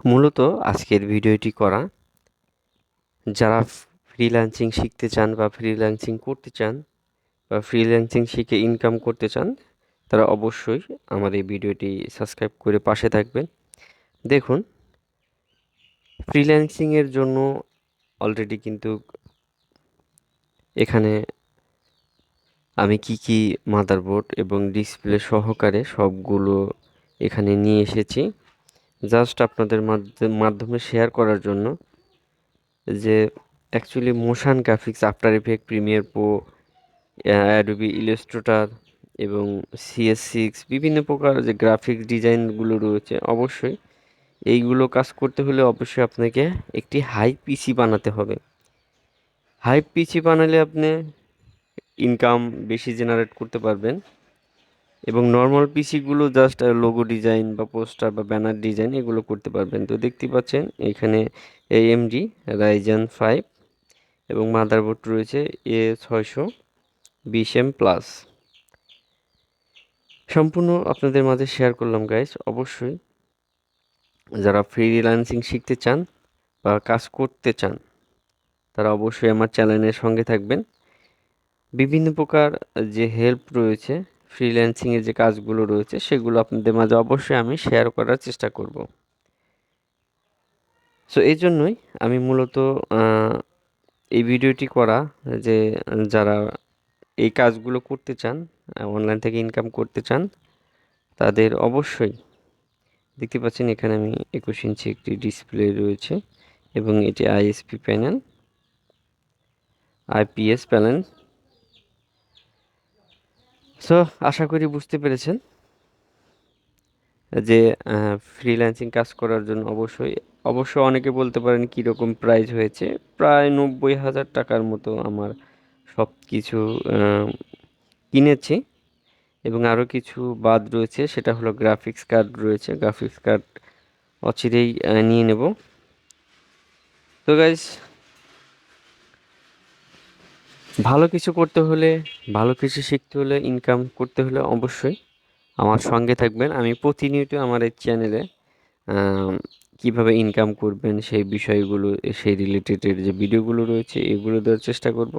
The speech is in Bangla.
মূলত আজকের ভিডিওটি করা যারা ফ্রিল্যান্সিং শিখতে চান বা ফ্রিল্যান্সিং করতে চান বা ফ্রিল্যান্সিং শিখে ইনকাম করতে চান তারা অবশ্যই আমার এই ভিডিওটি সাবস্ক্রাইব করে পাশে থাকবেন। দেখুন, ফ্রিল্যান্সিংয়ের জন্য অলরেডি কিন্তু এখানে আমি কি মাদারবোর্ড এবং ডিসপ্লে সহকারে সবগুলো এখানে নিয়ে এসেছি জাস্ট আপনাদের মাধ্যমে শেয়ার করার জন্য যে actually motion graphics, after effect, Premiere Pro, Adobe Illustrator এবং CS6 বিভিন্ন প্রকার যে গ্রাফিক্স ডিজাইনগুলো রয়েছে, অবশ্যই এইগুলো কাজ করতে হলে অবশ্যই আপনাকে একটি হাই পিসি বানাতে হবে। হাই পিসি বানালে আপনি ইনকাম বেশি জেনারেট করতে পারবেন এবং নর্মাল পিসিগুলো জাস্ট লোগো ডিজাইন বা পোস্টার বা ব্যানার ডিজাইন এগুলো করতে পারবেন। তো দেখতে পাচ্ছেন এখানে AMD Ryzen 5 এবং মাদারবোর্ড রয়েছে A620M+। সম্পূর্ণ আপনাদের মাঝে শেয়ার করলাম গাইস। অবশ্যই যারা ফ্রিল্যান্সিং শিখতে চান বা কাজ করতে চান তারা অবশ্যই আমার চ্যানেলের সঙ্গে থাকবেন। বিভিন্ন প্রকার যে হেল্প রয়েছে, ফ্রিল্যান্সিংয়ের যে কাজগুলো রয়েছে সেগুলো আপনাদের মাঝে অবশ্যই আমি শেয়ার করার চেষ্টা করব। সো এই জন্যই আমি মূলত এই ভিডিওটি করা যে যারা এই কাজগুলো করতে চান, অনলাইন থেকে ইনকাম করতে চান, তাদের অবশ্যই দেখতে পাচ্ছেন এখানে আমি 21 ইঞ্চি একটি ডিসপ্লে রয়েছে এবং এটি ISP panel, IPS panel. So আশা করি বুঝতে পেরেছেন যে ফ্রিল্যান্সিং কাজ করার জন্য অবশ্য অনেকে বলতে পারেন কীরকম প্রাইস হয়েছে। প্রায় 90,000 টাকার মতো আমার সব কিছু কিনেছি এবং আরও কিছু বাদ রয়েছে, সেটা হলো গ্রাফিক্স কার্ড রয়েছে। গ্রাফিক্স কার্ড অচিরেই নিয়ে নেব। তো গাইস, ভালো কিছু করতে হলে, ভালো কিছু শিখতে হলে, ইনকাম করতে হলে অবশ্যই আমার সঙ্গে থাকবেন। আমি প্রতিনিয়ত আমার এই চ্যানেলে কীভাবে ইনকাম করবেন সেই বিষয়গুলো, সেই রিলেটেড যে ভিডিওগুলো রয়েছে এগুলো দেওয়ার চেষ্টা করব।